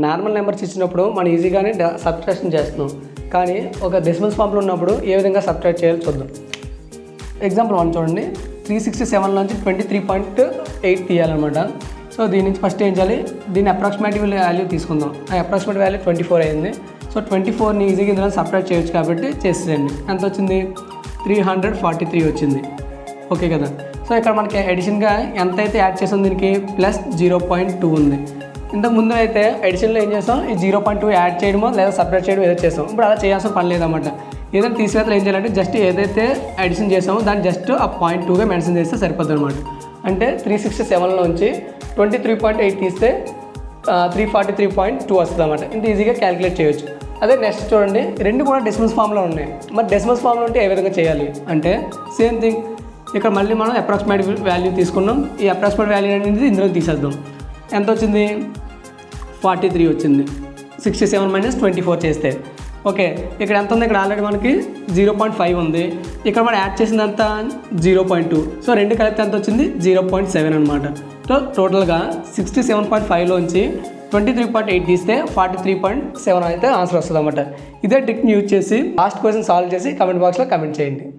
Normal numbers ఇచ్చినప్పుడు మనం ఈజీగానే సబ్ట్రాక్షన్ చేస్తున్నాం, కానీ ఒక డెసిమల్స్ ఫామ్లో ఉన్నప్పుడు ఏ విధంగా సబ్ట్రాక్ట్ చేయాలో చూద్దాం. ఎగ్జాంపుల్ 1 చూడండి. 367 నుంచి 23.8 తీయాలన్నమాట. సో దీని నుంచి ఫస్ట్ ఏం చేయాలి, దీని అప్రాక్సిమేట్ వాల్యూ తీసుకుందాం. ఆ అప్రాక్సిమేట్ వాల్యూ 24 అయింది. సో 24ని ఈజీగా ఇందులో సబ్ట్రాక్ట్ చేయొచ్చు కాబట్టి చేసేయండి. ఎంత వచ్చింది, 343 వచ్చింది. ఓకే కదా. సో ఇక్కడ మనకి అడిషన్గా ఎంత అయితే యాడ్ చేసాం దీనికి ప్లస్ 0.2 ఉంది. ఇంతకు ముందు అయితే అడిషన్లో ఏం చేసాం, ఈ 0.2 యాడ్ చేయడమో లేదా సబ్ట్రాక్ట్ చేయడం ఏదో చేసాం. ఇప్పుడు అలా చేయాల్సిన పని లేదన్నమాట. ఏదైనా తీసివేతలు ఏం చేయాలంటే జస్ట్ ఏదైతే అడిషన్ చేసామో దాన్ని జస్ట్ ఆ 0.2గా మెన్షన్ చేస్తే సరిపోతుంది అనమాట. అంటే 367లోంచి 23.8 తీస్తే 343.2 వస్తుంది అన్నమాట. ఇంత ఈజీగా క్యాలిక్యులేట్ చేయొచ్చు. అదే నెక్స్ట్ చూడండి, రెండు కూడా డెసిమల్స్ ఫామ్లో ఉన్నాయి. మరి డెసిమల్స్ ఫామ్లో ఉంటే ఏ విధంగా చేయాలి అంటే సేమ్ థింగ్. ఇక్కడ మళ్ళీ మనం అప్రాక్సిమేట్ వాల్యూ తీసుకున్నాం. ఈ అప్రాక్సిమేట్ వాల్యూ అనేది ఇందులో తీసేద్దాం. ఎంత వచ్చింది, 43 వచ్చింది. 67 - 24 చేస్తే ఓకే. ఇక్కడ ఎంత ఉంది, ఇక్కడ ఆల్రెడీ మనకి 0.5 ఉంది. ఇక్కడ మనం యాడ్ చేసిందంతా 0.2. సో రెండు కలిపితే ఎంత వచ్చింది, 0.7 అనమాట. సో టోటల్గా 67.5లోంచి 23.8 తీస్తే 43.7 అయితే ఆన్సర్ వస్తుంది అనమాట. ఇదే ట్రిక్ని యూజ్ చేసి లాస్ట్ క్వశ్చన్ సాల్వ్ చేసి కమెంట్ బాక్స్లో కమెంట్ చేయండి.